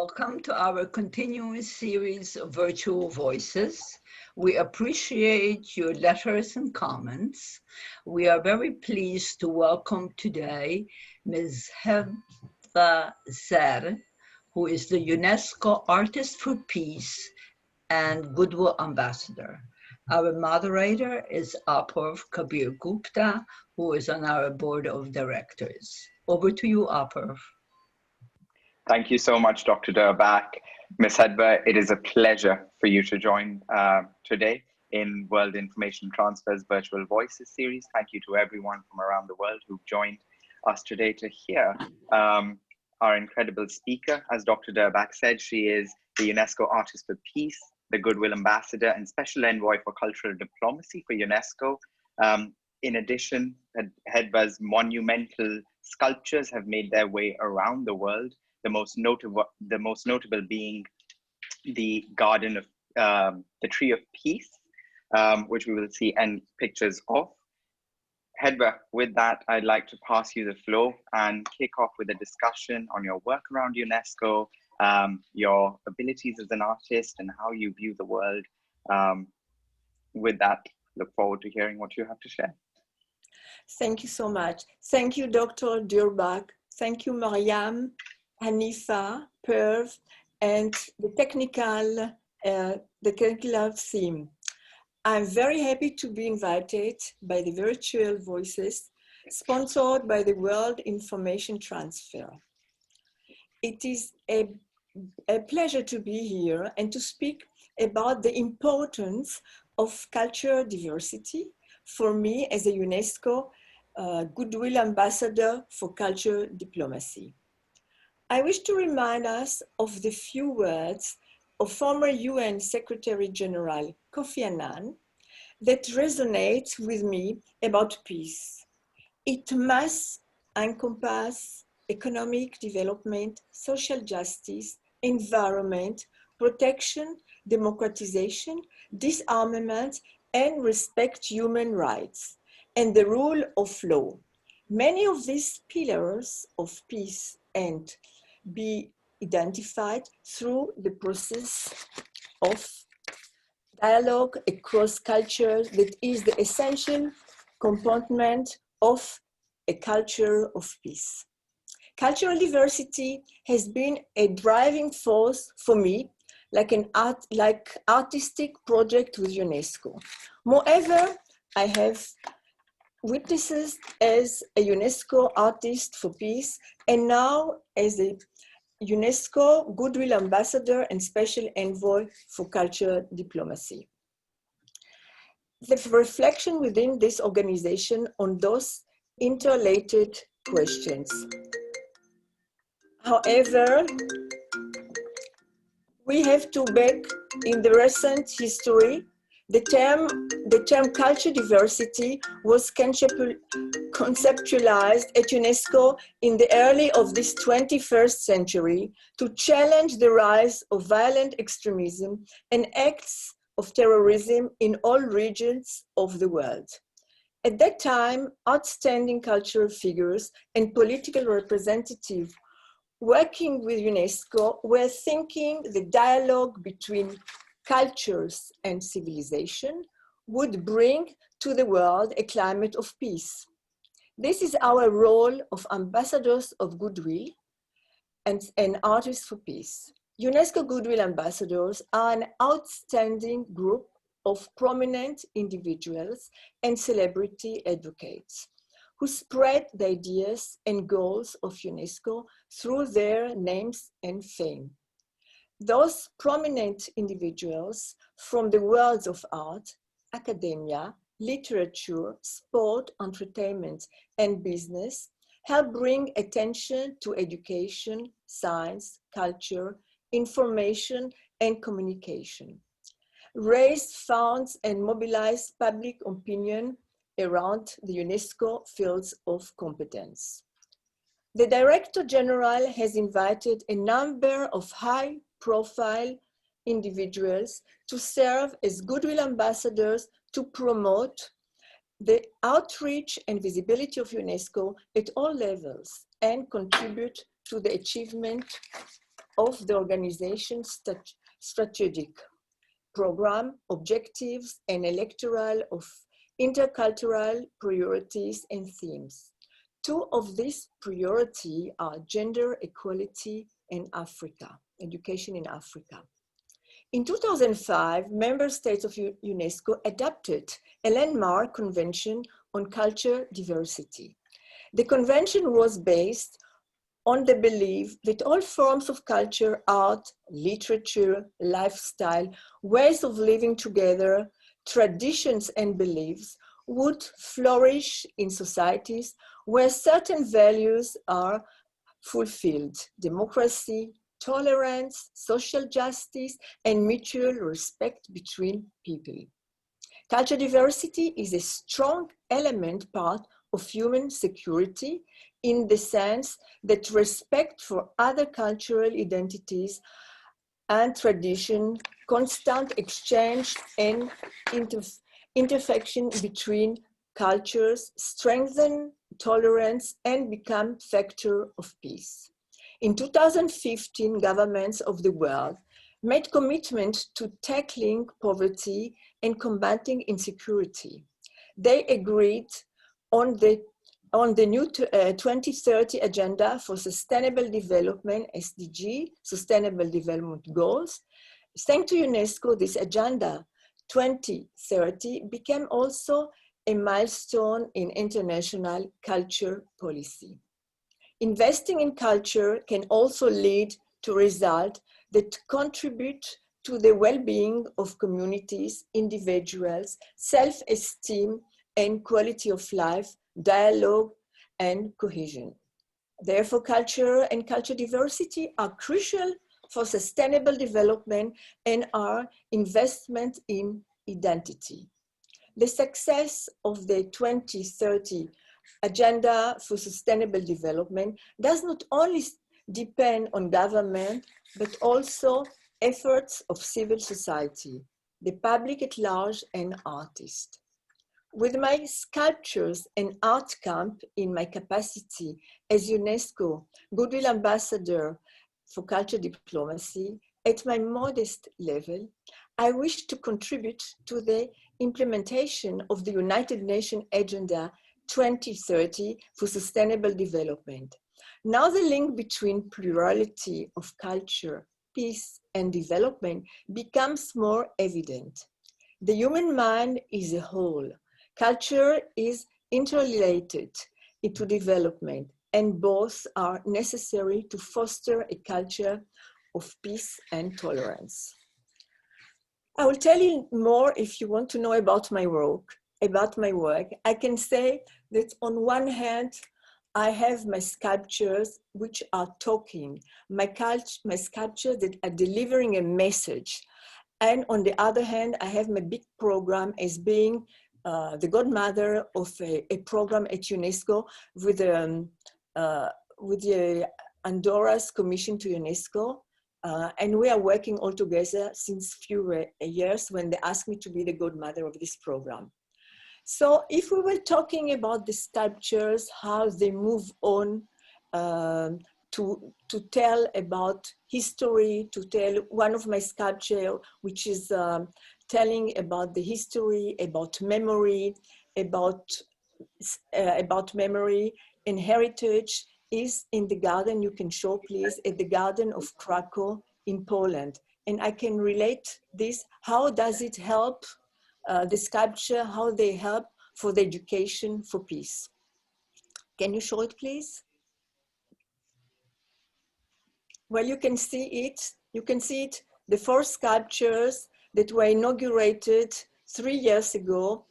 welcome to our continuing series of Virtual Voices. We appreciate your letters and comments. We are very pleased to welcome today Ms. Hedva Ser, who is the UNESCO Artist for Peace and Goodwill Ambassador. Our moderator is Apurv Kabir Gupta, who is on our board of directors. Over to you, Apurv. Thank you so much, Dr. Durbach. Ms. Hedva, it is a pleasure for you to join today in World Information Transfer's Virtual Voices series. Thank you to everyone from around the world who've joined us today to hear our incredible speaker. As Dr. Durbach said, she is the UNESCO Artist for Peace, the Goodwill Ambassador and Special Envoy for Cultural Diplomacy for UNESCO. In addition, Hedva's monumental sculptures have made their way around the world. The most notable being the Garden of the Tree of Peace, which we will see and pictures of. Hedva, with that, I'd like to pass you the floor and kick off with a discussion on your work around UNESCO, your abilities as an artist, and how you view the world. With that, look forward to hearing what you have to share. Thank you so much. Thank you, Dr. Durbach. Thank you, Mariam, Hanifa, Perv, and the technical team. I'm very happy to be invited by the Virtual Voices, sponsored by the World Information Transfer. It is a pleasure to be here and to speak about the importance of cultural diversity for me as a UNESCO Goodwill Ambassador for Cultural Diplomacy. I wish to remind us of the few words of former UN Secretary General Kofi Annan that resonate with me about peace. It must encompass economic development, social justice, environment, protection, democratization, disarmament, and respect human rights, and the rule of law. Many of these pillars of peace and be identified through the process of dialogue across cultures that is the essential component of a culture of peace. Cultural diversity has been a driving force for me, like artistic project with UNESCO. Moreover, I have witnesses as a UNESCO Artist for Peace and now as a UNESCO Goodwill Ambassador and Special Envoy for Cultural Diplomacy. The reflection within this organization on those interrelated questions. However, we have to back in the recent history. The term culture diversity was conceptualized at UNESCO in the early of this 21st century to challenge the rise of violent extremism and acts of terrorism in all regions of the world. At that time, outstanding cultural figures and political representatives working with UNESCO were thinking the dialogue between cultures and civilization would bring to the world a climate of peace. This is our role of ambassadors of goodwill and artists for peace. UNESCO Goodwill Ambassadors are an outstanding group of prominent individuals and celebrity advocates who spread the ideas and goals of UNESCO through their names and fame. Those prominent individuals from the worlds of art, academia, literature, sport, entertainment, and business help bring attention to education, science, culture, information, and communication, raise funds and mobilize public opinion around the UNESCO fields of competence. The Director General has invited a number of high-profile individuals to serve as Goodwill Ambassadors to promote the outreach and visibility of UNESCO at all levels and contribute to the achievement of the organization's strategic program, objectives, and electoral of intercultural priorities and themes. Two of these priorities are gender equality and Africa, education in Africa. In 2005, member states of UNESCO adopted a landmark convention on culture diversity. The convention was based on the belief that all forms of culture, art, literature, lifestyle, ways of living together, traditions and beliefs would flourish in societies where certain values are fulfilled: democracy, tolerance, social justice, and mutual respect between people. Cultural diversity is a strong part of human security, in the sense that respect for other cultural identities and tradition, constant exchange and intersection between cultures strengthen tolerance and become factor of peace. In 2015, governments of the world made commitment to tackling poverty and combating insecurity. They agreed on the new 2030 Agenda for Sustainable Development, SDG, Sustainable Development Goals. Thanks to UNESCO, this Agenda 2030 became also a milestone in international culture policy. Investing in culture can also lead to results that contribute to the well-being of communities, individuals, self-esteem, and quality of life, dialogue, and cohesion. Therefore, culture and cultural diversity are crucial for sustainable development and our investment in identity. The success of the 2030 Agenda for Sustainable Development does not only depend on government, but also efforts of civil society, the public at large, and artists. With my sculptures and art camp in my capacity as UNESCO Goodwill Ambassador for Cultural Diplomacy, at my modest level, I wish to contribute to the implementation of the United Nations Agenda 2030 for Sustainable Development. Now the link between plurality of culture, peace, and development becomes more evident. The human mind is a whole. Culture is interrelated into development, and both are necessary to foster a culture of peace and tolerance. I will tell you more if you want to know about my work. I can say that on one hand, I have my sculptures which are talking, my sculptures that are delivering a message. And on the other hand, I have my big program as being the godmother of a program at UNESCO with the Andorra's commission to UNESCO. And we are working all together since few years when they asked me to be the godmother of this program. So if we were talking about the sculptures, how they move on to tell about history, to tell one of my sculptures, which is telling about the history, about memory, about memory and heritage, is in the garden. You can show, please, at the garden of Krakow in Poland. And I can relate this. How does it help the sculpture, how they help for the education for peace? Can you show it, please? Well, you can see it. You can see it, the 4 sculptures that were inaugurated 3 years ago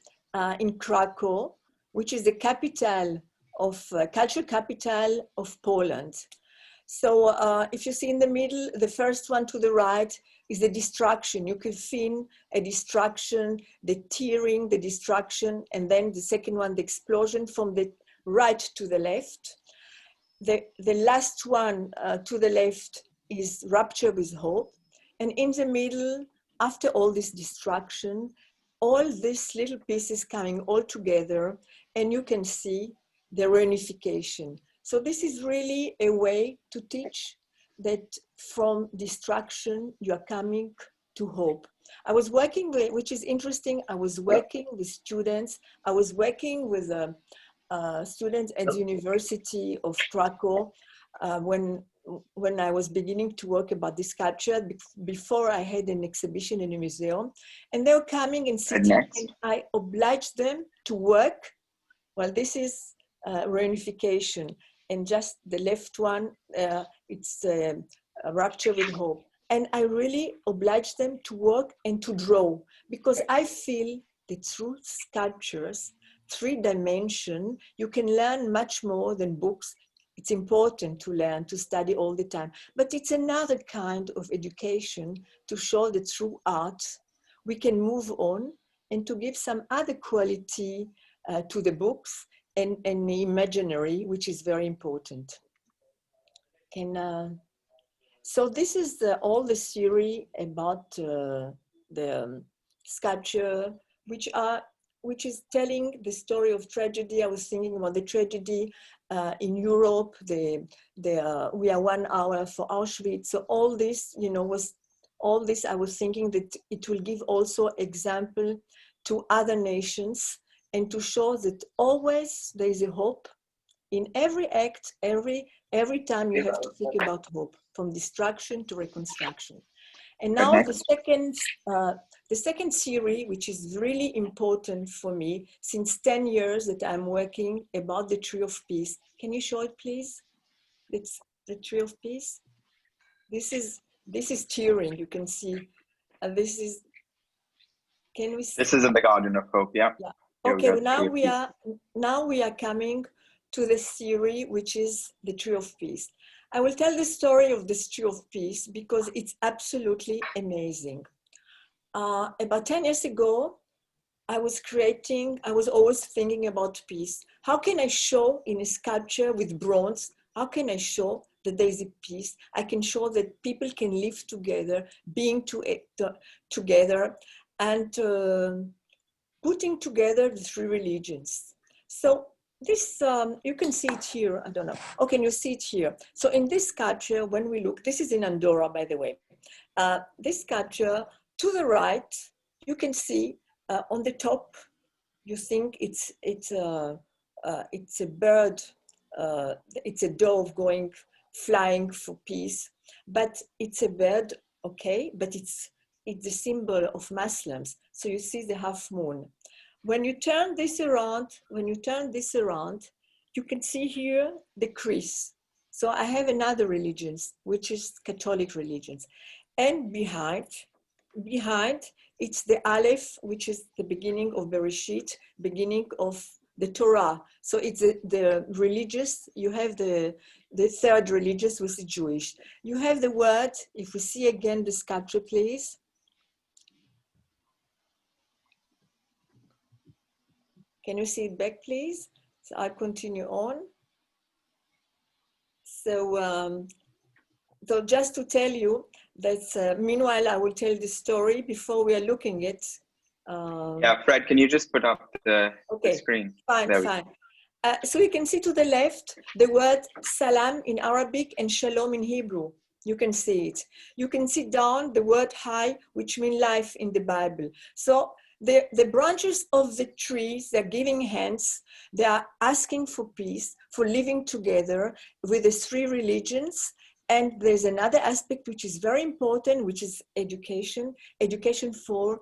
in Krakow, which is the capital of, cultural capital of Poland. So if you see in the middle, the first one to the right is the destruction. You can feel a destruction, the tearing, the destruction, and then the second one, the explosion from the right to the left. The last one to the left is Rupture with Hope. And in the middle, after all this destruction, all these little pieces coming all together, and you can see the reunification. So this is really a way to teach that from destruction, you are coming to hope. I was working with, which is interesting, I was working with students, I was working with students at the University of Krakow when I was beginning to work about this sculpture, before I had an exhibition in a museum, and they were coming and sitting, and I obliged them to work. Well, this is reunification, and just the left one, it's a rupture with hope. And I really obliged them to work and to draw, because I feel that through sculptures, 3-dimension, you can learn much more than books. It's important to learn, to study all the time, but it's another kind of education to show that through art, we can move on and to give some other quality to the books and the imaginary, which is very important. So this is all the theory about the sculpture, which is telling the story of tragedy. I was thinking about the tragedy in Europe. We are 1 hour for Auschwitz. So all this, you know, I was thinking that it will give also example to other nations, and to show that always there is a hope in every act, every time you have to think about hope, from destruction to reconstruction. And now the second theory, which is really important for me, since 10 years that I'm working about the Tree of Peace. Can you show it, please? It's the Tree of Peace. This is tearing, you can see. And this is, can we see? This is in the Garden of Hope, yeah. Yeah. Okay, well, now we are coming to the theory, which is the Tree of Peace. I will tell the story of this Tree of Peace because it's absolutely amazing. About 10 years ago, I was always thinking about peace. How can I show in a sculpture with bronze, how can I show that there is a peace? I can show that people can live together, being together, and putting together the 3 religions. So this, you can see it here, I don't know. Oh, can you see it here? So in this sculpture, when we look, this is in Andorra, by the way. This sculpture, to the right, you can see on the top, you think it's a bird, it's a dove flying for peace, but it's a bird, okay, but it's the symbol of Muslims. So you see the half moon. When you turn this around, you can see here the crease. So I have another religion, which is Catholic religions. And behind, it's the Aleph, which is the beginning of Bereshit, beginning of the Torah. So it's the religious, you have the third religious, which is Jewish. You have the word, if we see again the sculpture, please. Can you see it back, please? So I'll continue on. So, so just to tell you that, meanwhile, I will tell the story before we are looking at. Yeah, Fred, can you just put up the screen? Fine. So you can see to the left, the word salam in Arabic and shalom in Hebrew. You can see it. You can see down the word hai, which means life in the Bible. So the branches of the trees, they're giving hands, they are asking for peace, for living together with the 3 religions. And there's another aspect which is very important, which is education for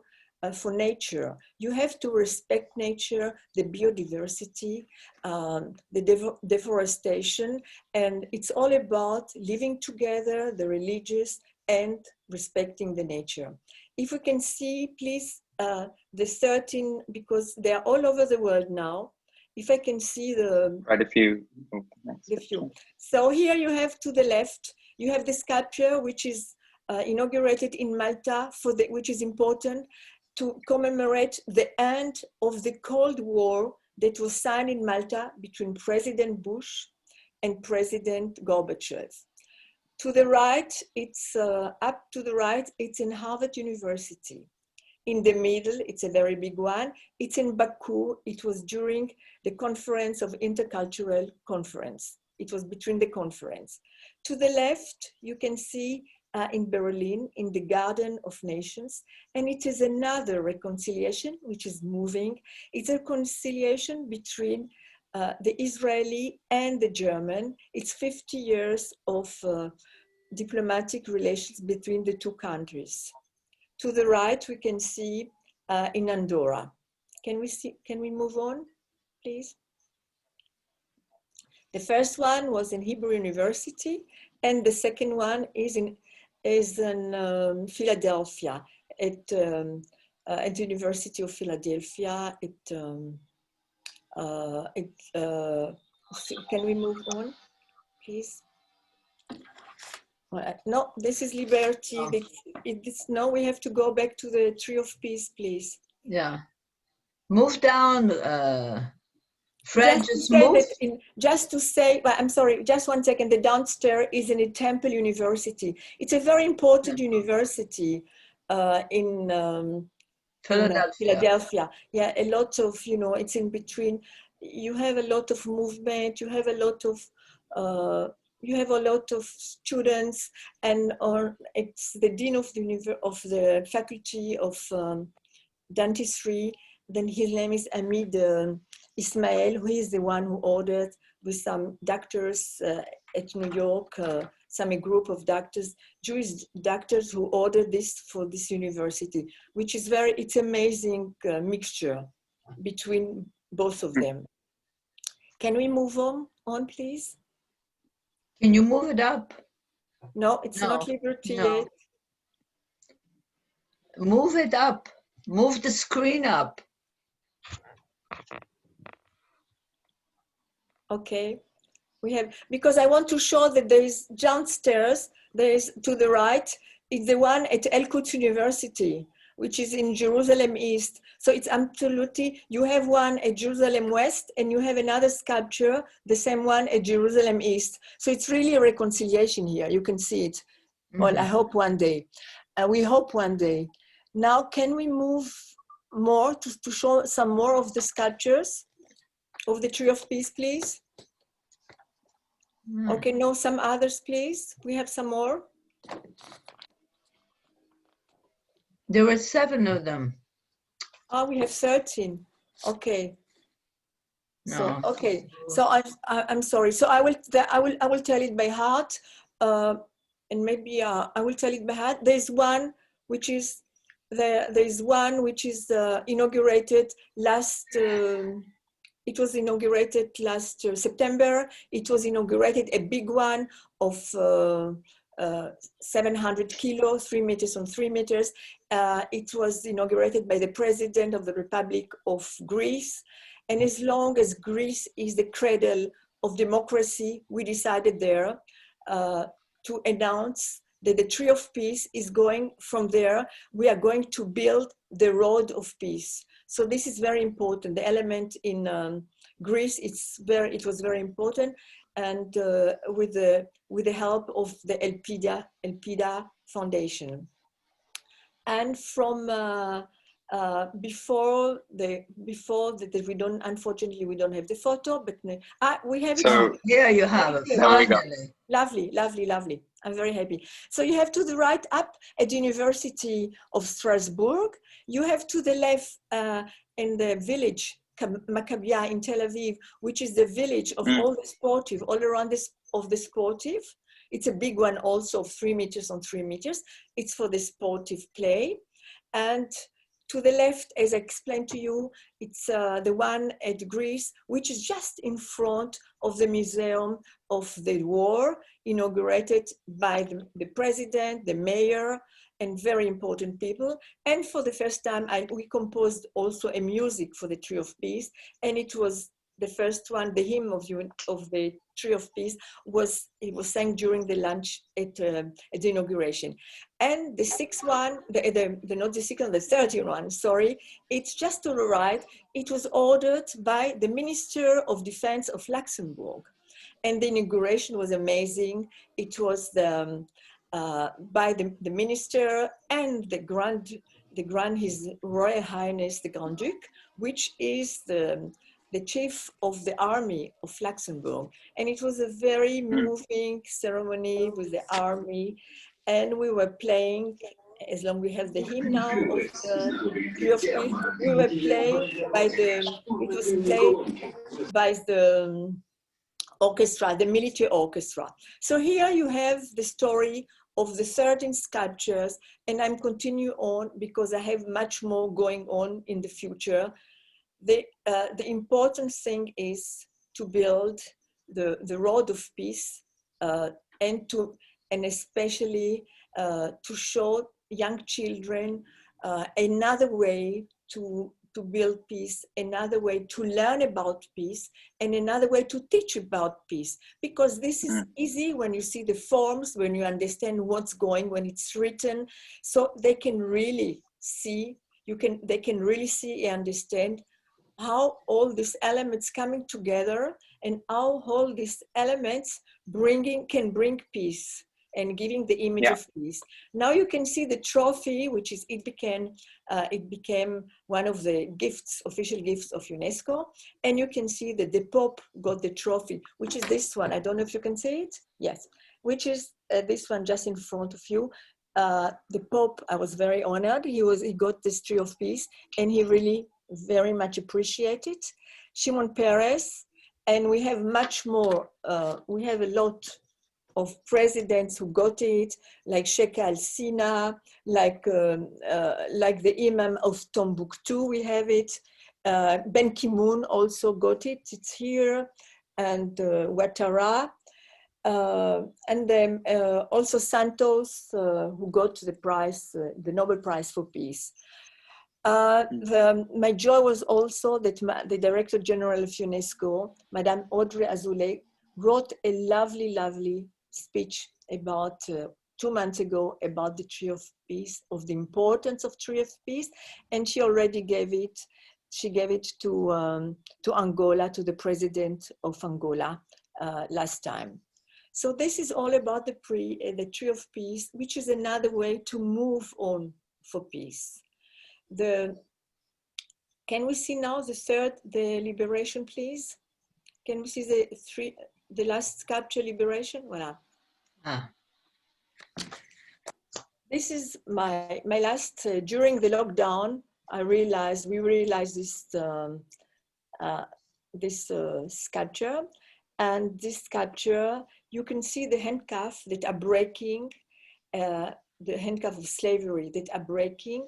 nature. You have to respect nature, the biodiversity, the deforestation, and it's all about living together, the religious, and respecting the nature. If we can see, please, the 13, because they are all over the world now. If I can see quite a few. So here you have to the left, you have the sculpture which is inaugurated in Malta, which is important to commemorate the end of the Cold War that was signed in Malta between President Bush and President Gorbachev. To the right, it's up to the right, it's in Harvard University. In the middle, it's a very big one. It's in Baku. It was during the conference of intercultural conference. It was between the conference. To the left, you can see in Berlin, in the Garden of Nations, and it is another reconciliation which is moving. It's a reconciliation between the Israeli and the German. It's 50 years of diplomatic relations between the two countries. To the right, we can see in Andorra. Can we move on, please? The first one was in Hebrew University, and the second one is in Philadelphia, at the University of Philadelphia. Can we move on, please? No, this is Liberty. Oh. No, we have to go back to the Tree of Peace, please. Yeah. Move down, Fred, just move. Just to say, but I'm sorry, just one second. The downstairs is in a Temple University. It's a very important university in Philadelphia. Yeah, a lot of, it's in between. You have a lot of movement. You have a lot of students, and it's the dean of the faculty of dentistry. Then his name is Hamid Ismail, who is the one who ordered with some doctors at New York, a group of doctors, Jewish doctors, who ordered this for this university, which is it's amazing mixture between both of them. Can we move on, please? Can you move it up? No, it's not Liberty yet. Move it up. Move the screen up. Okay, because I want to show that there is downstairs, there is to the right, it's the one at El-Quds University, which is in Jerusalem East. So it's absolutely, you have one at Jerusalem West, and you have another sculpture, the same one at Jerusalem East. So it's really a reconciliation here. You can see it. Well, I hope one day. We hope one day. Now, can we move more to show some more of the sculptures of the Tree of Peace, please? Okay, no, some others, please. We have some more. There were 7 of them. Oh, we have 13. Okay. No. So okay. So I'm sorry. So I will tell it by heart, and maybe I will tell it by heart. There's one which is inaugurated last. It was inaugurated last September. It was inaugurated, a big one of 700 kilos, 3 meters on 3 meters. It was inaugurated by the President of the Republic of Greece. And as long as Greece is the cradle of democracy, we decided there to announce that the Tree of Peace is going from there. We are going to build the Road of Peace. So this is very important. The element in Greece, it was very important, and with the help of the Elpida Foundation. And from before that, unfortunately we don't have the photo, but we have it. So here you have it. Finally. Lovely, lovely, lovely. I'm very happy. So you have to the right up at the University of Strasbourg. You have to the left in the village Maccabia in Tel Aviv, which is the village of all the sportive, all around the sportive. It's a big one also of 3 meters on 3 meters. It's for the sportive play. And to the left, as I explained to you, it's the one at Greece, which is just in front of the Museum of the War, inaugurated by the president, the mayor, and very important people. And for the first time, we composed also a music for the Tree of Peace, and it was the first one, the hymn of the Tree of Peace was sang during the lunch at the inauguration. And the sixth one, not the second, the 13th one, sorry, it's just to the right. It was ordered by the Minister of Defense of Luxembourg. And the inauguration was amazing. It was by the minister and His Royal Highness, the Grand Duke, which is the the chief of the army of Luxembourg. And it was a very moving ceremony with the army. And we were playing, as long as we have the hymn now of the Tree of Peace, we were playing by the, it was played by the orchestra, the military orchestra. So here you have the story of the 13 sculptures, and I'm continue on because I have much more going on in the future. The important thing is to build the road of peace, and especially to show young children another way to build peace, another way to learn about peace, and another way to teach about peace. Because this is easy when you see the forms, when you understand what's going, when it's written, so they can really see, they can really see and understand how all these elements coming together and how all these elements can bring peace and giving the image of peace. Now you can see the trophy, which is, it became one of the gifts, official gifts of UNESCO. And you can see that the Pope got the trophy, which is this one. I don't know if you can see it. Yes, which is this one just in front of you. The Pope, I was very honored. He got this Tree of Peace, and he really very much appreciated it. Shimon Peres, and we have much more. We have a lot of presidents who got it, like Sheikh Al-Sina, like the Imam of Tombouctou, we have it. Ben Ki-moon also got it, it's here, and Ouattara. And then also Santos, who got the prize, the Nobel Prize for Peace. My joy was also that the Director General of UNESCO, Madame Audrey Azoulay, wrote a lovely, lovely speech about 2 months ago about the Tree of Peace, of the importance of Tree of Peace, and she already gave it. She gave it to Angola, to the president of Angola last time. So this is all about the Tree of Peace, which is another way to move on for peace. Can we see now the liberation, please? Can we see the last sculpture, liberation? Voila. This is my last, during the lockdown, we realized this sculpture. And this sculpture, you can see the handcuffs that are breaking, the handcuffs of slavery that are breaking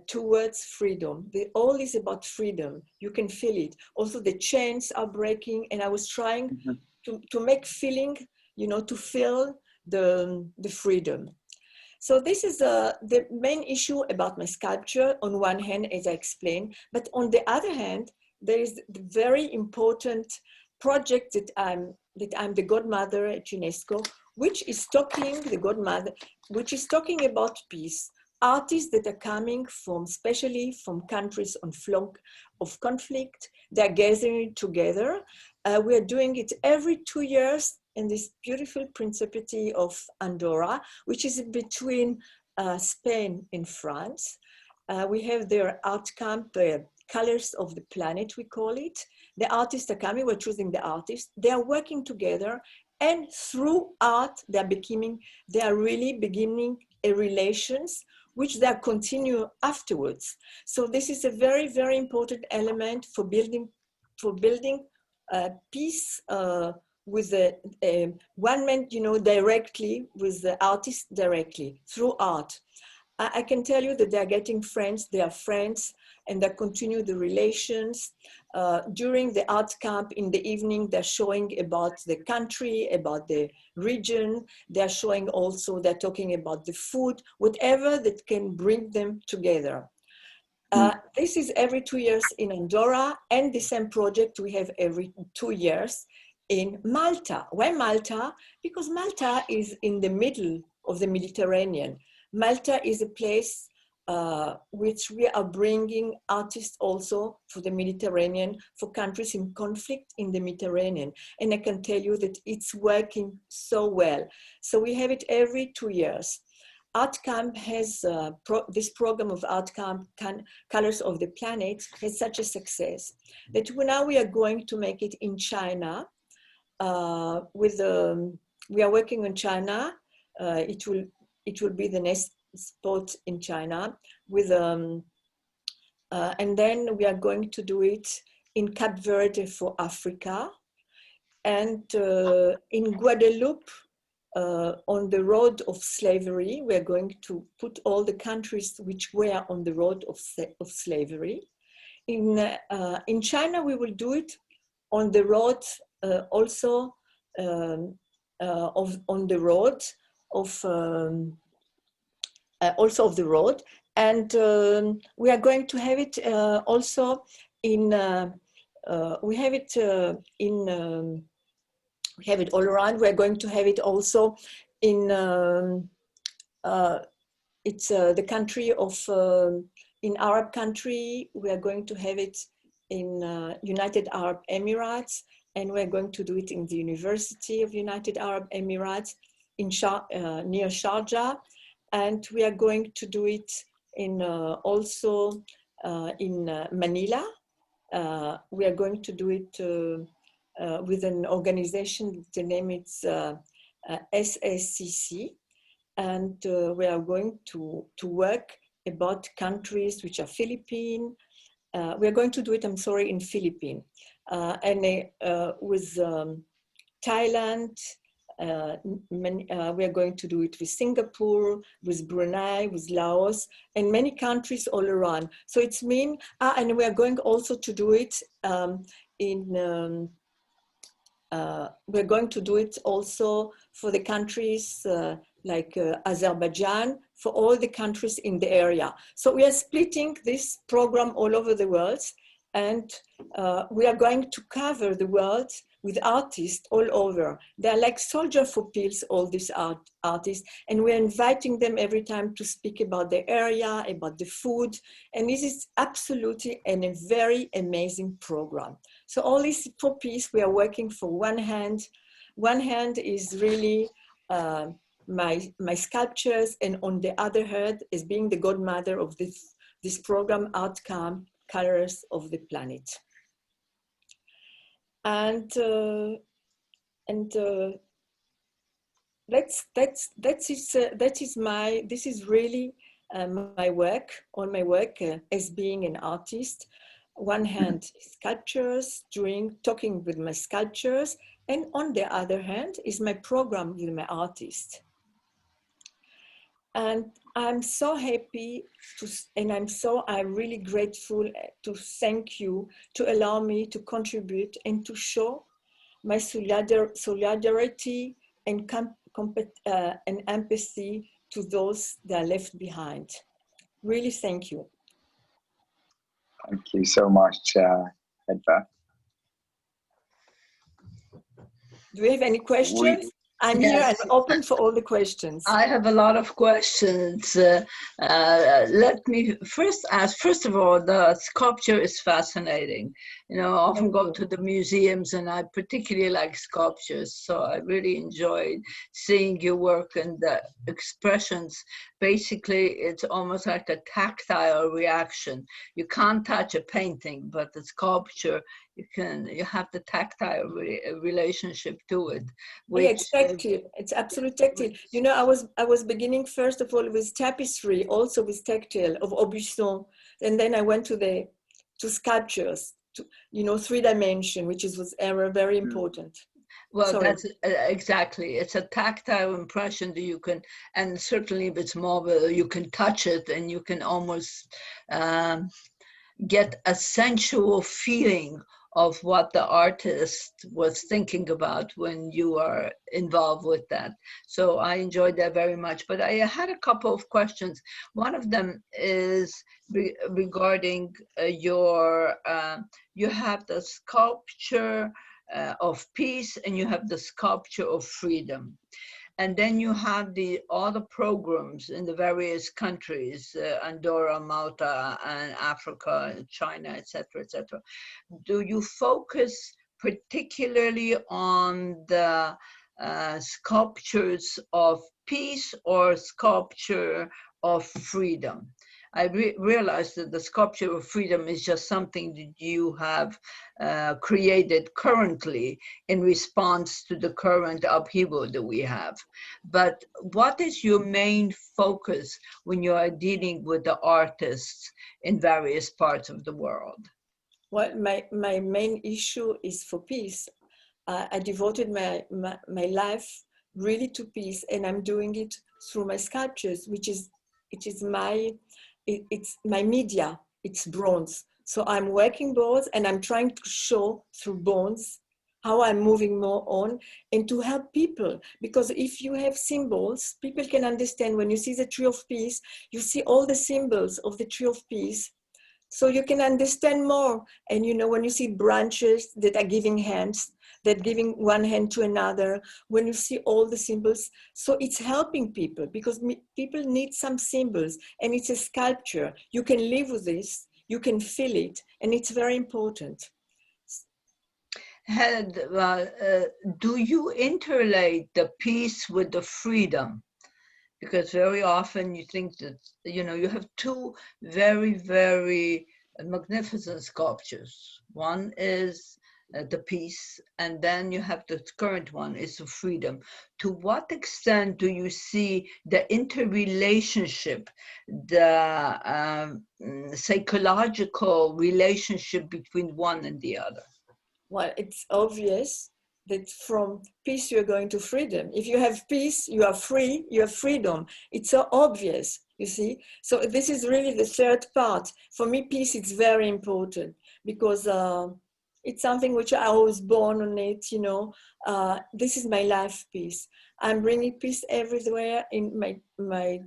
towards freedom. All is about freedom. You can feel it. Also the chains are breaking, and I was trying to make feeling, to feel the freedom. So this is the main issue about my sculpture on one hand, as I explained, but on the other hand, there is the very important project that I'm the godmother at UNESCO, which is talking about peace. Artists that are coming especially from countries of conflict, they're gathering together. We are doing it every 2 years in this beautiful Principality of Andorra, which is between Spain and France. We have their art camp, Colors of the Planet, we call it. The artists are coming, we're choosing the artists. They are working together, and through art, they are really beginning a relations which they continue afterwards. So this is a very, very important element for building peace with one man, directly with the artist directly through art. I can tell you that they are getting friends, they are friends, and they continue the relations. During the art camp in the evening, they're showing about the country, about the region. They're showing also, they're talking about the food, whatever that can bring them together. This is every 2 years in Andorra, and the same project we have every 2 years in Malta. Why Malta? Because Malta is in the middle of the Mediterranean. Malta is a place which we are bringing artists also for the Mediterranean, for countries in conflict in the Mediterranean. And I can tell you that it's working so well. So we have it every 2 years. Art Camp has this program of Art Camp, Colors of the Planet, has such a success that now we are going to make it in China. We are working on China. It will be the next spot in China with and then we are going to do it in Cape Verde for Africa, and in Guadeloupe on the road of slavery. We are going to put all the countries which were on the road of slavery. In China, we will do it on the road also on the road of also of the road, and we are going to have it also in we have it we have it all around. We're going to have it also in it's the country of in Arab country. We are going to have it in United Arab Emirates, and we're going to do it in the University of United Arab Emirates in near Sharjah, and we are going to do it in also in Manila. We are going to do it with an organization. The name is SSCC, and we are going to work about countries which are Philippines. We are going to do it, I'm sorry, in Philippines, and with Thailand. We are going to do it with Singapore, with Brunei, with Laos, and many countries all around. So it's mean, and we are going also to do it we're going to do it also for the countries like Azerbaijan, for all the countries in the area. So we are splitting this program all over the world, and we are going to cover the world with artists all over. They're like soldiers for peace, all these artists, and we're inviting them every time to speak about the area, about the food, and this is absolutely a very amazing program. So all this for peace, we are working for one hand. One hand is really my sculptures, and on the other hand is being the godmother of this program, Art Camp, Colors of the Planet. And this is really my work, all my work as being an artist. One hand sculptures, talking with my sculptures, and on the other hand is my program with my artists. And I'm so happy I'm really grateful to thank you to allow me to contribute and to show my solidarity and empathy to those that are left behind. Really, thank you. Thank you so much, Hedva. Do we have any questions? I'm here and open for all the questions. I have a lot of questions. Let me first ask, first of all, the sculpture is fascinating. You know, I often go to the museums and I particularly like sculptures. So I really enjoyed seeing your work and the expressions. Basically, it's almost like a tactile reaction. You can't touch a painting, but the sculpture, you have the tactile relationship to it. Yeah, it's tactile. It's absolutely tactile. You know, I was beginning first of all with tapestry, also with tactile of Aubusson, and then I went to sculptures, you know, 3-dimension, which was very important. Well, Sorry. That's exactly. It's a tactile impression that you can, and certainly if it's mobile, you can touch it and you can almost get a sensual feeling of what the artist was thinking about when you are involved with that. So I enjoyed that very much. But I had a couple of questions. One of them is regarding you have the sculpture of peace and you have the sculpture of freedom. And then you have all the programs in the various countries, Andorra, Malta, and Africa, and China, etc., etc. Do you focus particularly on the sculptures of peace or sculpture of freedom? I realized that the sculpture of freedom is just something that you have created currently in response to the current upheaval that we have. But what is your main focus when you are dealing with the artists in various parts of the world? Well, my main issue is for peace. I devoted my life really to peace, and I'm doing it through my sculptures, it's my media, it's bronze. So I'm working bronze, and I'm trying to show through bronze how I'm moving more on and to help people. Because if you have symbols, people can understand. When you see the tree of peace, you see all the symbols of the tree of peace. So you can understand more. And when you see branches that are giving hands, that giving one hand to another, when you see all the symbols, so it's helping people, because people need some symbols, and it's a sculpture. You can live with this, you can feel it, and it's very important. Do you interlate the peace with the freedom? Because very often you think that, you have two very, very magnificent sculptures. One is the peace, and then you have the current one is the freedom. To what extent do you see the interrelationship, the psychological relationship between one and the other? Well, it's obvious that from peace you're going to freedom. If you have peace, you are free, you have freedom. It's so obvious, you see. So this is really the third part. For me, peace is very important, because it's something which I was born on it, this is my life peace. I'm bringing peace everywhere in my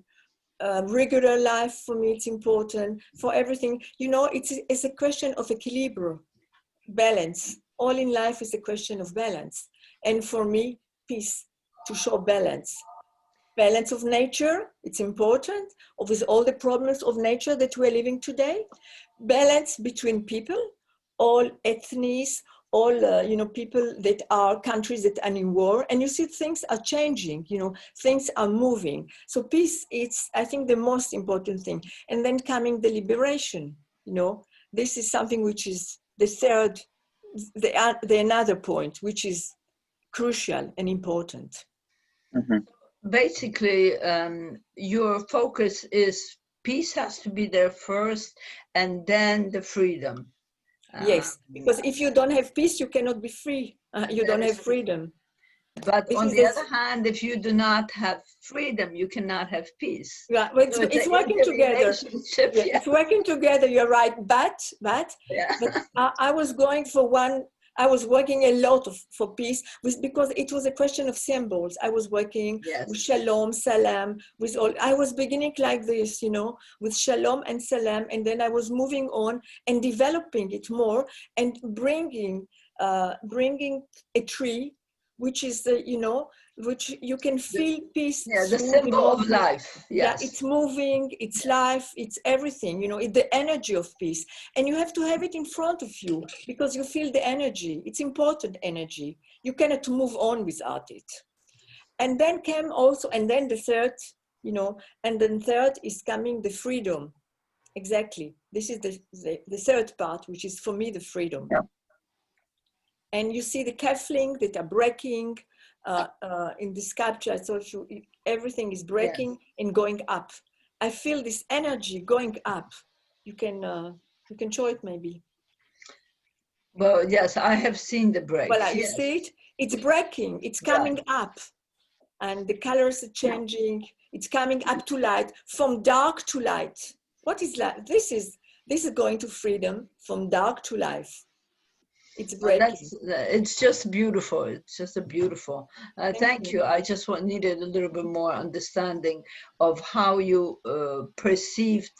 regular life. For me, it's important for everything. It's a question of equilibrium, balance. All in life is a question of balance. And for me, peace, to show balance. Balance of nature, it's important, with all the problems of nature that we're living today. Balance between people, all ethnies, all people that are countries that are in war. And you see things are changing, things are moving. So peace, it's, I think, the most important thing. And then coming the liberation, this is something which is the third, the another point, which is crucial and important. Mm-hmm. Basically, your focus is peace has to be there first, and then the freedom. Yes, because if you don't have peace, you cannot be free. You don't have freedom. But on the other hand, if you do not have freedom, you cannot have peace. Yeah, but so it's working together. Yeah, it's working together. You're right. But I was going for one. I was working a lot for peace, because it was a question of symbols. I was working with shalom, salam, with all. I was beginning like this, with shalom and salam, and then I was moving on and developing it more, and bringing a tree, which is which you can feel peace. Yeah, the symbol of life. Yes. Yeah, it's moving, it's life, it's everything, it's the energy of peace. And you have to have it in front of you, because you feel the energy. It's important energy. You cannot move on without it. And then came also, and then the third, and then third is coming the freedom. Exactly. This is the third part, which is for me the freedom. Yeah. And you see the cufflink that are breaking in the sculpture. I thought everything is breaking and going up. I feel this energy going up. You can show it maybe. Well, yes, I have seen the break. Well, you see it? It's breaking. It's coming up, and the colors are changing. It's coming up to light, from dark to light. What is light? This is going to freedom, from dark to life. It's breaking. It's just beautiful. It's just a beautiful. Thank you. I just needed a little bit more understanding of how you perceived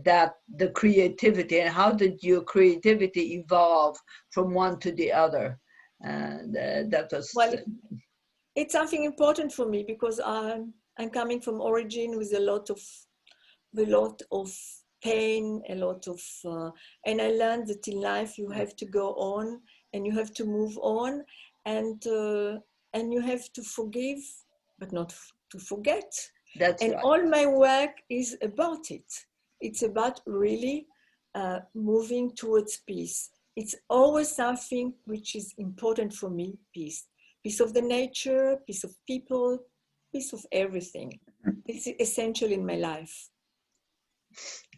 that the creativity, and how did your creativity evolve from one to the other. And that was. Well, it's something important for me, because I'm coming from origin with a lot of pain, a lot of, and I learned that in life you have to go on, and you have to move on, and and you have to forgive, but not to forget. That's And right. all my work is about it. It's about really moving towards peace. It's always something which is important for me, peace. Peace of the nature, peace of people, peace of everything. It's essential in my life.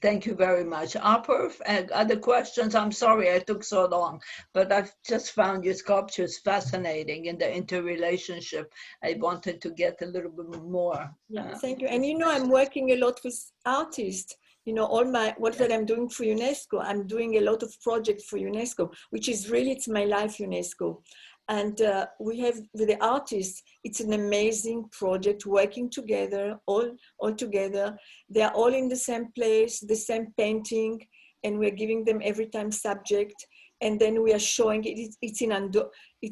Thank you very much. Arpurf, other questions? I'm sorry I took so long, but I've just found your sculptures fascinating in the interrelationship. I wanted to get a little bit more. Yeah, thank you. And you know, I'm working a lot with artists. You know, all my what that I'm doing for UNESCO, I'm doing a lot of projects for UNESCO, which is really, it's my life, UNESCO. And we have with the artists, it's an amazing project working together, all together. They are all in the same place, the same painting, and we're giving them every time subject. And then we are showing it. It's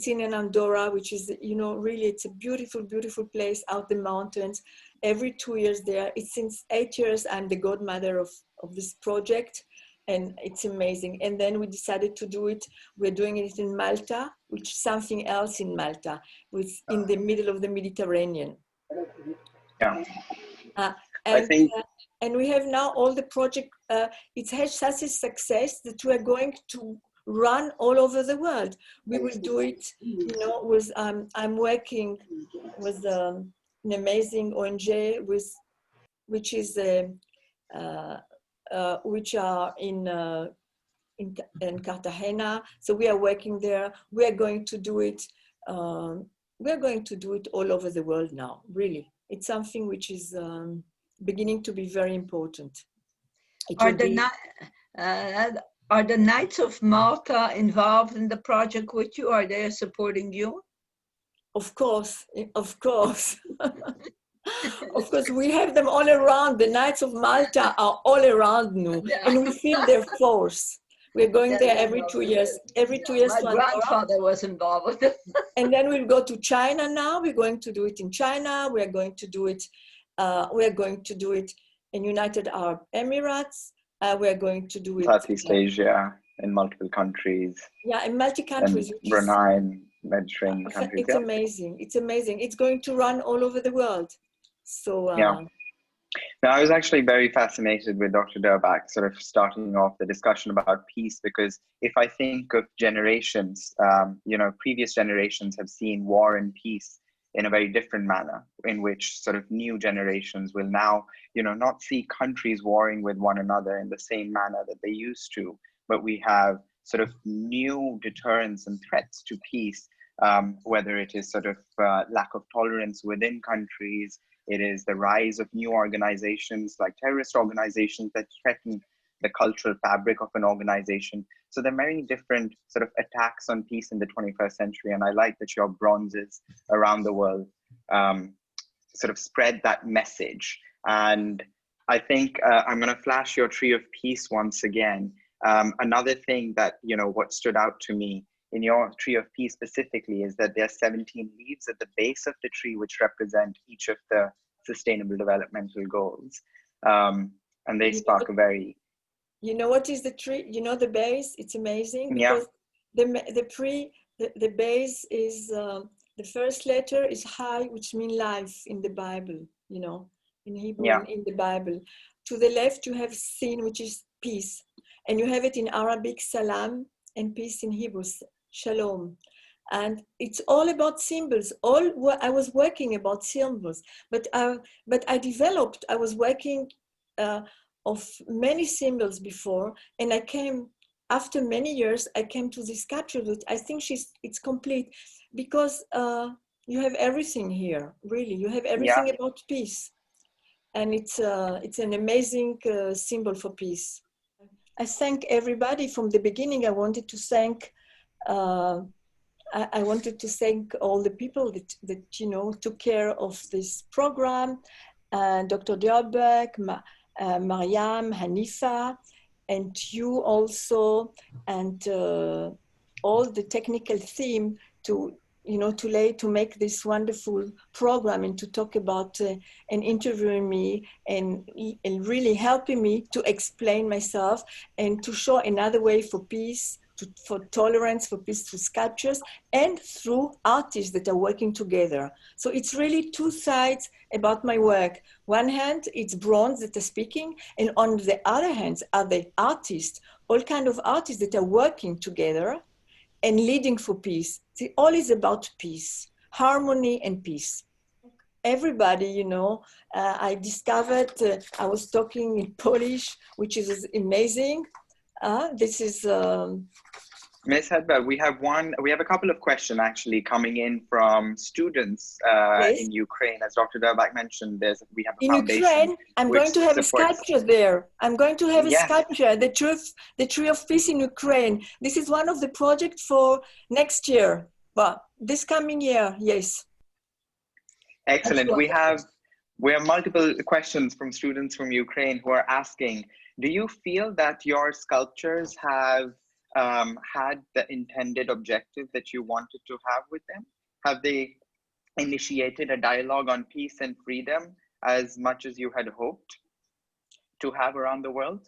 in an Andorra, which is, you know, really, it's a beautiful, beautiful place out the mountains. Every 2 years there. It's since 8 years I'm the godmother of this project, and it's amazing. And then we decided to do it. We're doing it in Malta, which is something else in Malta, which is in the middle of the Mediterranean. Yeah. And we have now all the project. It has such a success that we are going to run all over the world. We will do it, you know, with, I'm working with an amazing ONG which is, which are in Cartagena. So we are working there. We are going to do it. We are going to do it all over the world now, really. It's something which is beginning to be very important. Are the Knights of Malta involved in the project with you? Are they supporting you? Of course, of course. Of course, we have them all around. The Knights of Malta are all around now, and we feel their force. We're going there every 2 years. Every 2 years. My grandfather was involved with it. And then we'll go to China now. We're going to do it in China. We are going to do it. We are going to do it in United Arab Emirates. We are going to do it Southeast Asia, in multiple countries. Yeah, in multi countries. Brunei, Mediterranean countries. It's amazing. It's amazing. It's going to run all over the world. So yeah. Now, I was actually very fascinated with Dr. Durbach sort of starting off the discussion about peace, because if I think of generations, you know, previous generations have seen war and peace in a very different manner, in which sort of new generations will now, you know, not see countries warring with one another in the same manner that they used to, but we have sort of new deterrents and threats to peace, whether it is sort of lack of tolerance within countries, it is the rise of new organizations like terrorist organizations that threaten the cultural fabric of an organization. So there are many different sort of attacks on peace in the 21st century. And I like that your bronzes around the world sort of spread that message. And I think I'm going to flash your tree of peace once again. Another thing that, you know, what stood out to me in your tree of peace specifically is that there are 17 leaves at the base of the tree, which represent each of the sustainable developmental goals. And they spark a very... You know what is the tree? You know the base? It's amazing because the base is, the first letter is Hai, which means life in the Bible, you know, in Hebrew, in the Bible. To the left, you have Sin, which is peace. And you have it in Arabic, Salam, and peace in Hebrew, Shalom. And it's all about symbols. I was working about symbols, but I was working of many symbols before, and I came, after many years, I came to this capture that I think it's complete, because you have everything here, really. You have everything about peace. And it's an amazing symbol for peace. I thank everybody from the beginning. I wanted to thank all the people that you know took care of this program, Dr. Durbach, Mariam, Hanifa, and you also, and all the technical team to make this wonderful program and to talk about and interviewing me and really helping me to explain myself and to show another way for peace, for tolerance, for peace, through sculptures, and through artists that are working together. So it's really two sides about my work. One hand, it's bronze that are speaking, and on the other hand are the artists, all kind of artists that are working together and leading for peace. See, all is about peace, harmony and peace. Everybody, you know, I discovered, I was talking in Polish, which is amazing. This is... Ms. Hedva, we have a couple of questions actually coming in from students yes. in Ukraine. As Dr. Durbach mentioned, we have a in foundation. Ukraine, I'm going to have a sculpture there. I'm going to have a sculpture, the Tree of Peace in Ukraine. This is one of the projects for next year. Well, this coming year, yes. Excellent. We have multiple questions from students from Ukraine who are asking, do you feel that your sculptures have had the intended objective that you wanted to have with them? Have they initiated a dialogue on peace and freedom as much as you had hoped to have around the world?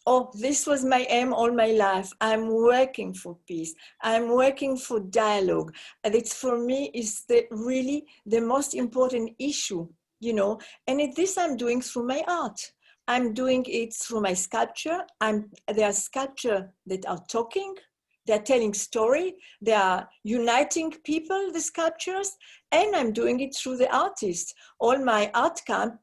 Oh, this was my aim all my life. I'm working for peace. I'm working for dialogue. And it's, for me, is really the most important issue, you know. And this I'm doing through my art. I'm doing it through my sculpture. There are sculptures that are talking, they're telling story, they are uniting people, the sculptures, and I'm doing it through the artists. All my art camp,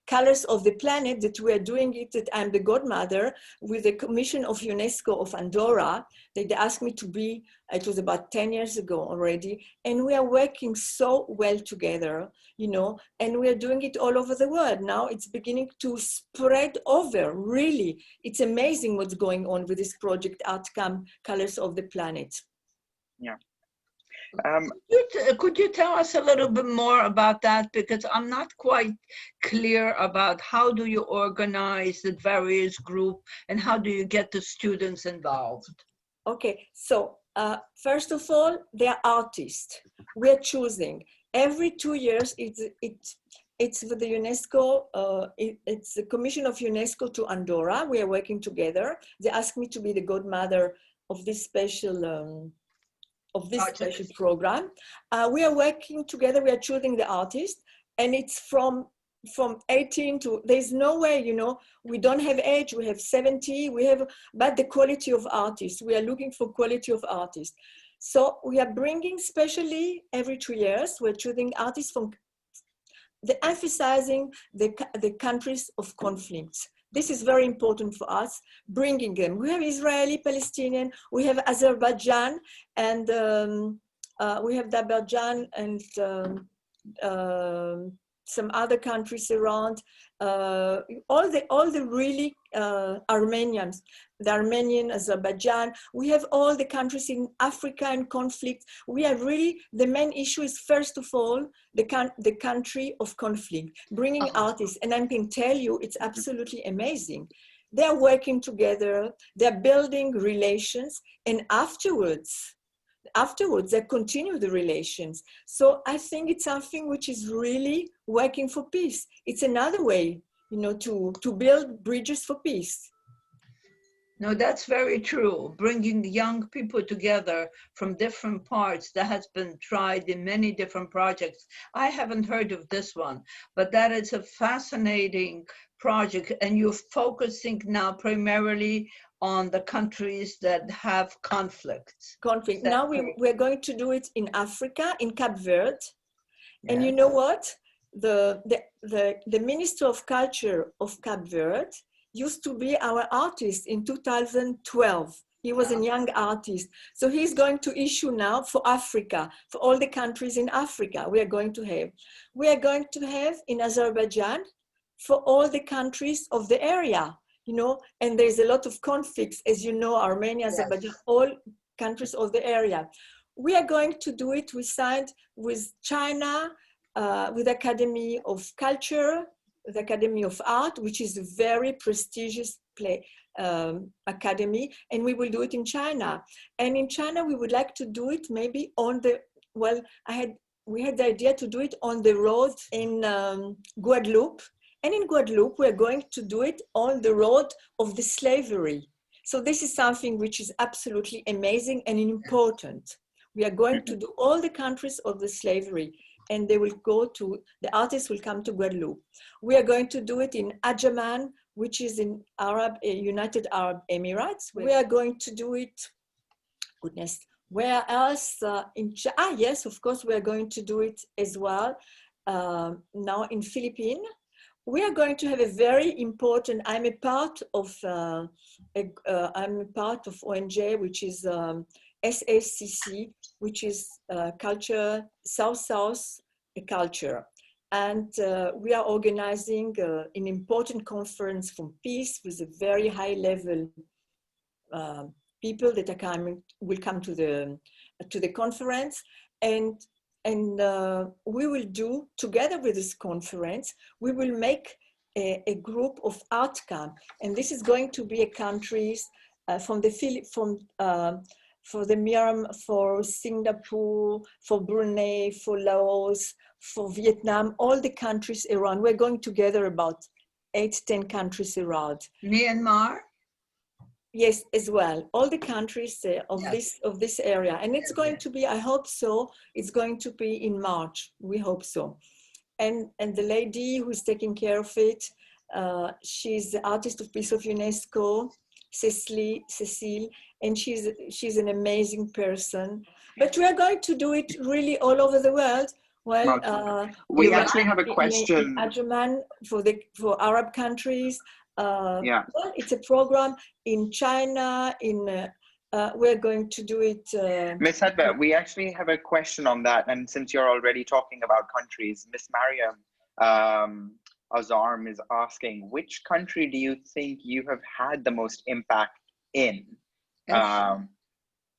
Colors of the Planet, that we are doing it, that I'm the godmother with the commission of UNESCO of Andorra. They asked me to be, it was about 10 years ago already, and we are working so well together, you know, and we are doing it all over the world. Now it's beginning to spread over, really. It's amazing what's going on with this project, Art Camp, Colors of the Planet. Yeah. Could you tell us a little bit more about that? Because I'm not quite clear about how do you organize the various groups and how do you get the students involved? Okay, so first of all, they're artists. We're choosing. Every 2 years, it's with the UNESCO, it's the Commission of UNESCO to Andorra. We are working together. They asked me to be the godmother of this special special program. We are working together, we are choosing the artist, and it's from 18 to, there's no way, you know, we don't have age, we have 70, but the quality of artists, we are looking for quality of artists. So we are bringing, especially every 2 years, we're choosing artists from, emphasizing the countries of conflicts. This is very important for us, bringing them. We have Israeli, Palestinian, we have Azerbaijan, and some other countries around. All the really Armenians, the Armenian, Azerbaijan. We have all the countries in Africa in conflict. We are really, the main issue is first of all, the country of conflict, bringing artists. And I can tell you, it's absolutely amazing. They're working together, they're building relations, and afterwards they continue the relations. So I think it's something which is really working for peace. It's another way, you know, to build bridges for peace. No, that's very true. Bringing young people together from different parts, that has been tried in many different projects. I haven't heard of this one, but that is a fascinating project, and you're focusing now primarily on the countries that have conflicts. Conflict. Now we're going to do it in Africa, in Cape Verde. And Yes. you know what? The Minister of Culture of Cape Verde used to be our artist in 2012. He was a young artist. So he's going to issue now for Africa, for all the countries in Africa we are going to have. We are going to have in Azerbaijan for all the countries of the area, you know, and there's a lot of conflicts, as you know, Armenia, Azerbaijan, yes. All countries of the area. We are going to do it, we signed with China, with Academy of Culture, the Academy of Art, which is a very prestigious academy, and we will do it in China. And in China, we would like to do it maybe on the, well, we had the idea to do it on the road in Guadeloupe. And in Guadeloupe, we're going to do it on the road of the slavery. So this is something which is absolutely amazing and important. We are going to do all the countries of the slavery, and they will go to, the artists will come to Guadeloupe. We are going to do it in Ajman, which is in United Arab Emirates. We are going to do it, goodness, where else? Yes, of course, we are going to do it as well now in Philippines. We are going to have a very important, I'm a part of ONG, which is SACC, which is culture, South-South culture. And we are organizing an important conference for peace with a very high level people that are coming, will come to the conference. And we will do, together with this conference, we will make a group of art camp. And this is going to be a countries for Myanmar, for Singapore, for Brunei, for Laos, for Vietnam, all the countries around. We're going together about 8-10 countries around. Myanmar? Yes, as well. All the countries of this area. And it's going to be, I hope so, it's going to be in March. We hope so. And the lady who's taking care of it, she's the Artist of Peace of UNESCO, Cecile, and she's an amazing person. But we are going to do it really all over the world. Well, we actually have a question. In Ajman for Arab countries. Well, it's a program in China. We're going to do it. Ms. Hedva, we actually have a question on that. And since you're already talking about countries, Ms. Mariam Azarm is asking, which country do you think you have had the most impact in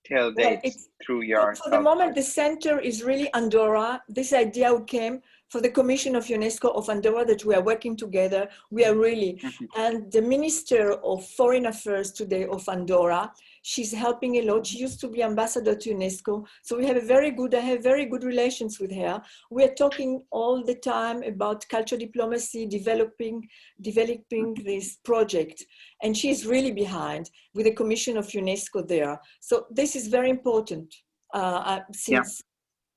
till date through your... For the moment, the center is really Andorra. This idea came for the Commission of UNESCO of Andorra that we are working together. We are really, and the Minister of Foreign Affairs today of Andorra, she's helping a lot. She used to be ambassador to UNESCO. So we have I have very good relations with her. We are talking all the time about cultural diplomacy, developing this project. And she's really behind with the Commission of UNESCO there. So this is very important.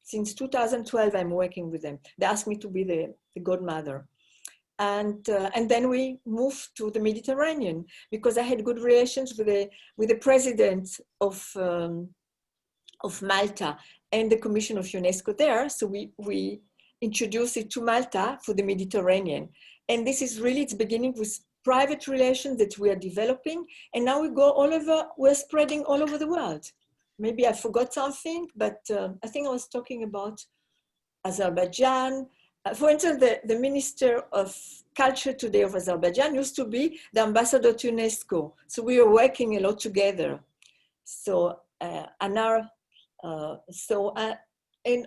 Since 2012, I'm working with them. They asked me to be the godmother. And then we moved to the Mediterranean because I had good relations with the president of Malta and the Commission of UNESCO there. So we introduced it to Malta for the Mediterranean. And this is really, it's beginning with private relations that we are developing. And now we go all over, we're spreading all over the world. Maybe I forgot something, but I think I was talking about Azerbaijan. For instance, the Minister of Culture today of Azerbaijan used to be the ambassador to UNESCO. So we are working a lot together. So, and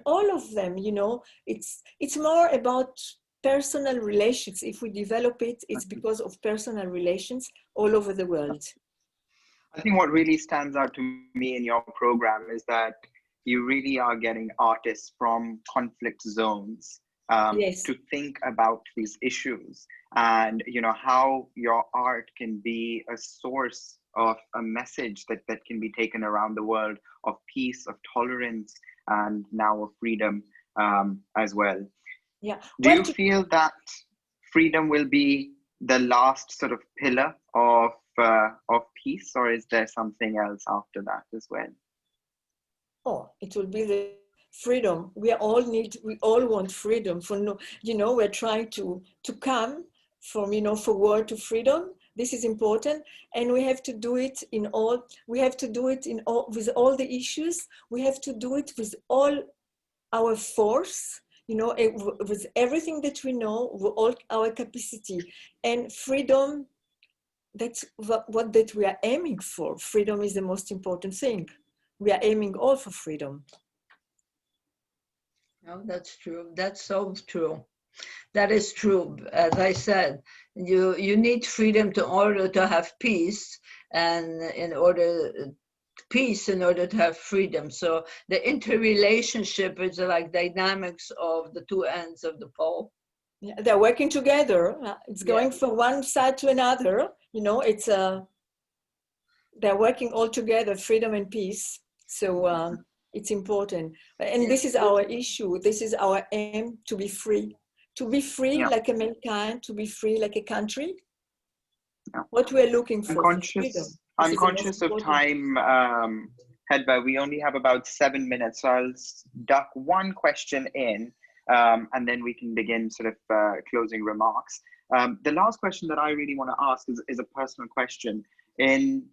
all of them, you know, it's more about personal relations. If we develop it, it's because of personal relations all over the world. I think what really stands out to me in your program is that you really are getting artists from conflict zones to think about these issues, and you know how your art can be a source of a message that can be taken around the world of peace, of tolerance, and now of freedom as well. Yeah. Do you feel that freedom will be the last sort of pillar of peace, or is there something else after that as well? Oh, it will be the freedom. We all want freedom. We're trying to come from, for war to freedom. This is important, and we have to do it with all the issues. We have to do it with all our force, with everything that we know, with all our capacity. And freedom, that's what that we are aiming for. Freedom is the most important thing. We are aiming all for freedom. No, that's true. That's so true. That is true. As I said, you need freedom in order to have peace, and in order to have freedom. So the interrelationship is like dynamics of the two ends of the pole. Yeah, they're working together. It's going from one side to another. they're working all together, freedom and peace. So it's important. And this is our issue. This is our aim, to be free. To be free like a mankind, to be free like a country. What we're looking for. I'm conscious of time, Hedva. We only have about 7 minutes, so I'll duck one question in, and then we can begin sort of closing remarks. The last question that I really want to ask is a personal question. In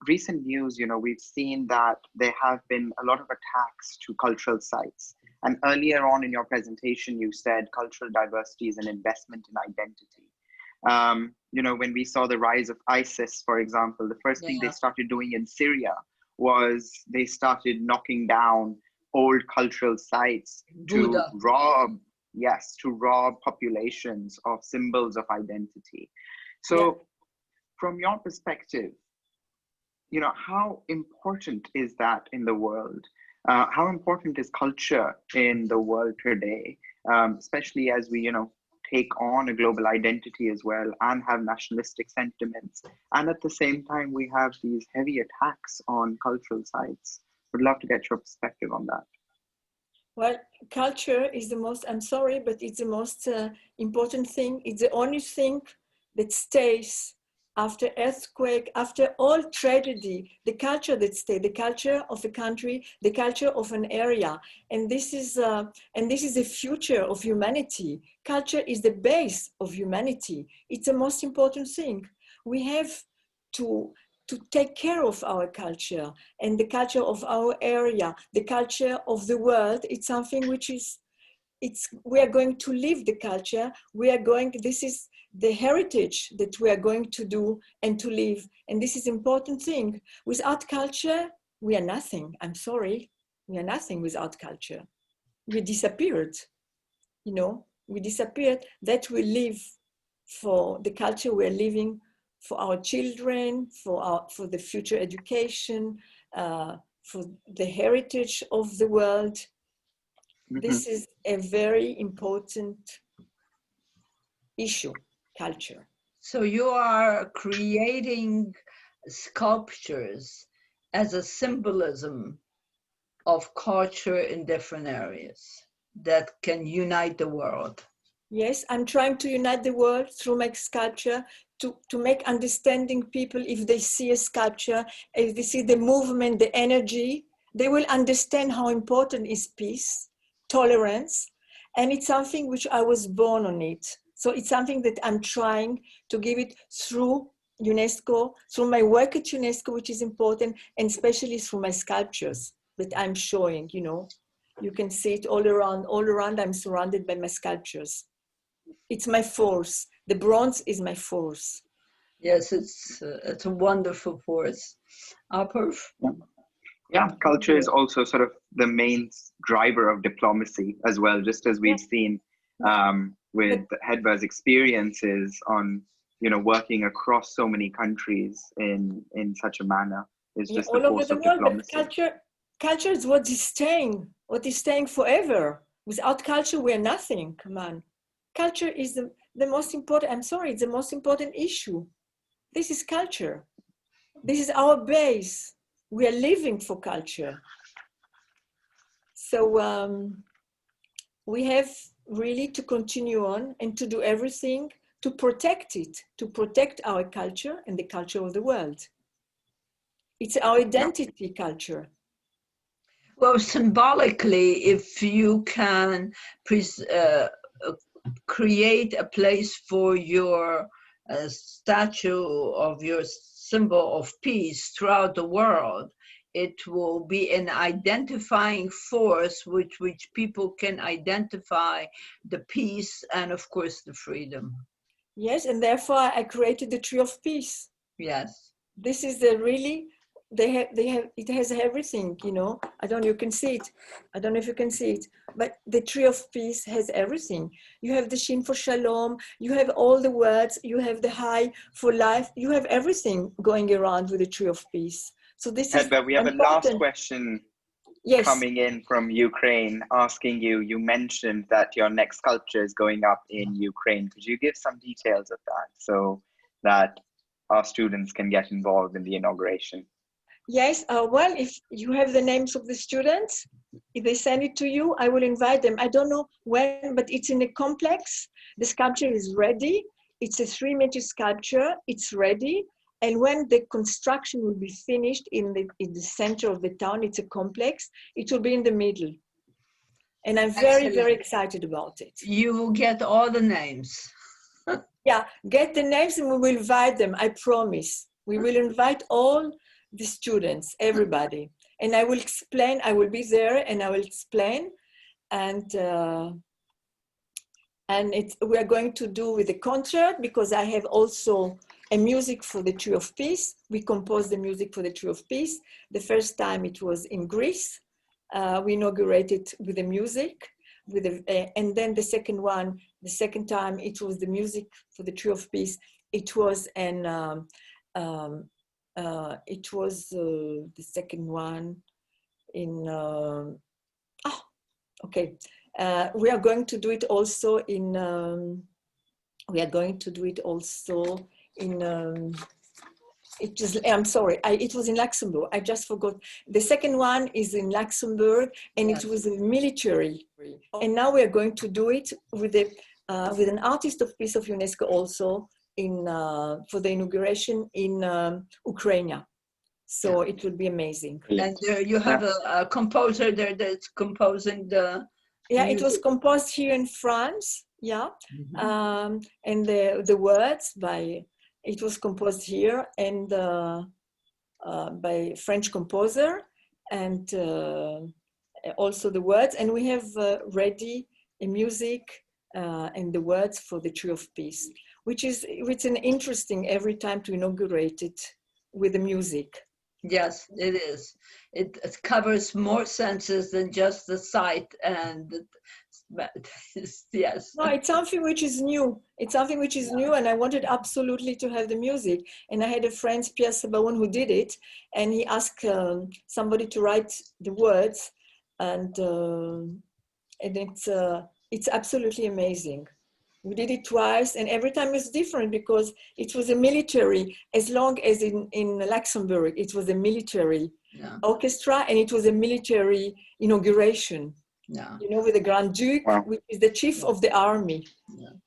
recent news, you know, we've seen that there have been a lot of attacks to cultural sites. And earlier on in your presentation, you said cultural diversity is an investment in identity. You know, when we saw the rise of ISIS, for example, the first thing they started doing in Syria was they started knocking down old cultural sites to rob populations of symbols of identity. So from your perspective, you know, how important is that in the world? How important is culture in the world today, especially as we, you know, take on a global identity as well and have nationalistic sentiments, and at the same time we have these heavy attacks on cultural sites? Would love to get your perspective on that. Well, culture is the most, I'm sorry, but it's the most important thing. It's the only thing that stays after earthquake, after all tragedy, the culture that stays, the culture of a country, the culture of an area. And this is the future of humanity. Culture is the base of humanity. It's the most important thing. We have to take care of our culture and the culture of our area, the culture of the world. It's something which is, we are going to live the culture. This is the heritage that we are going to do and to live. And this is important thing. Without culture, we are nothing. I'm sorry. We are nothing without culture. We disappeared, you know, we disappeared. That we live for the culture we're living for our children, for the future education, for the heritage of the world. This is a very important issue, culture. So you are creating sculptures as a symbolism of culture in different areas that can unite the world. Yes, I'm trying to unite the world through my sculpture, to make understanding people. If they see a sculpture, if they see the movement, the energy, they will understand how important is peace, tolerance, and it's something which I was born on it. So it's something that I'm trying to give it through UNESCO, through my work at UNESCO, which is important, and especially through my sculptures that I'm showing, you know. You can see it all around I'm surrounded by my sculptures. It's my force. The bronze is my force. Yes, it's a wonderful force. Perf? Yeah, culture is also sort of the main driver of diplomacy as well, just as we've seen with Hedva's experiences on, you know, working across so many countries in such a manner. Is just all the over force the of world. diplomacy. But culture is what is staying forever. Without culture, we're nothing. Come on. Culture is the most important, I'm sorry, it's the most important issue. This is culture. This is our base. We are living for culture. So we have really to continue on and to do everything to protect it, to protect our culture and the culture of the world. It's our identity, culture. Well, symbolically, if you can create a place for your statue of your symbol of peace throughout the world, it will be an identifying force with which people can identify the peace and, of course, the freedom. Yes, and therefore I created the Tree of Peace. Yes. This is the really, it has everything, you know. I don't know, you can see it. I don't know if you can see it, but the Tree of Peace has everything. You have the Shin for Shalom, you have all the words, you have the High for life, you have everything going around with the Tree of Peace. So this is Hedva, we have important. A last question coming in from Ukraine, asking you mentioned that your next sculpture is going up in Ukraine. Could you give some details of that so that our students can get involved in the inauguration? Yes, well, if you have the names of the students, if they send it to you, I will invite them. I don't know when, but it's in a complex. The sculpture is ready. It's a 3-meter sculpture. It's ready. And when the construction will be finished in the center of the town, it's a complex, it will be in the middle. And I'm very, very excited about it. You will get all the names. Yeah, get the names and we will invite them, I promise. We will invite all the students, everybody. And I will explain, I will be there and I will explain. And we are going to do with the concert, because I have also a music for the Tree of Peace. We composed the music for the Tree of Peace. The first time it was in Greece. We inaugurated with the music, and then the second time it was the music for the Tree of Peace. It was the second one in. Okay, we are going to do it also in. We are going to do it also in. I'm sorry, it was in Luxembourg. I just forgot. The second one is in Luxembourg, and Yes. it was a military. And now we are going to do it with an artist of peace of UNESCO also for the inauguration in Ukraine. So it will be amazing. And you have a composer there that's composing the. Yeah, music. it was composed here in France. Yeah, Mm-hmm. and the words by. It was composed here and by French composer, and also the words. And we have ready a music and the words for the Tree of Peace, which is an interesting every time to inaugurate it with the music. Yes, it is. It covers more senses than just the sight and yes. No, it's something which is new. It's something which is new, and I wanted absolutely to have the music. And I had a friend, Pierre Sabaon, who did it, and he asked somebody to write the words, and it's absolutely amazing. We did it twice, and every time it's different because it was a military, as long as in Luxembourg, it was a military orchestra, and it was a military inauguration, with the Grand Duke, which is the chief of the army.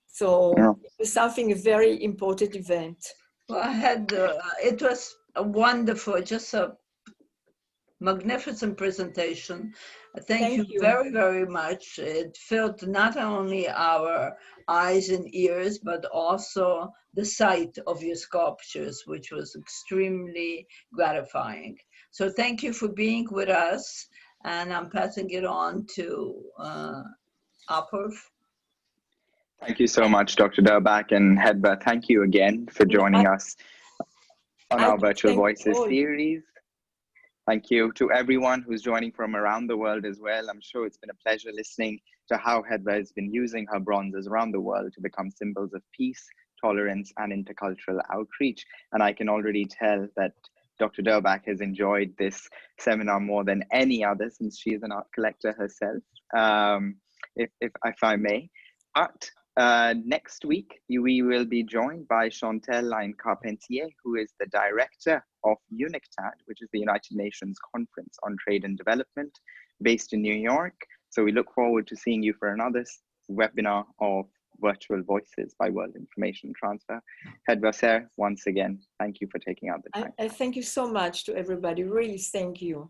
So it was something, a very important event. Well, it was a wonderful, just a magnificent presentation. Thank you very, very much. It filled not only our eyes and ears, but also the sight of your sculptures, which was extremely gratifying. So thank you for being with us. And I'm passing it on to Apurv. Thank you so much, Dr. Durbach, and Hedva. Thank you again for joining us on our Virtual Voices series. Thank you to everyone who's joining from around the world as well. I'm sure it's been a pleasure listening to how Hedva has been using her bronzes around the world to become symbols of peace, tolerance, and intercultural outreach. And I can already tell that Dr. Durbach has enjoyed this seminar more than any other, since she is an art collector herself, if I may. But next week, we will be joined by Chantal Line-Carpentier, who is the director of UNICTAD, which is the United Nations Conference on Trade and Development, based in New York. So we look forward to seeing you for another webinar of Virtual Voices by World Information Transfer. Hedva Ser, once again, thank you for taking out the time. I thank you so much to everybody. Really, thank you.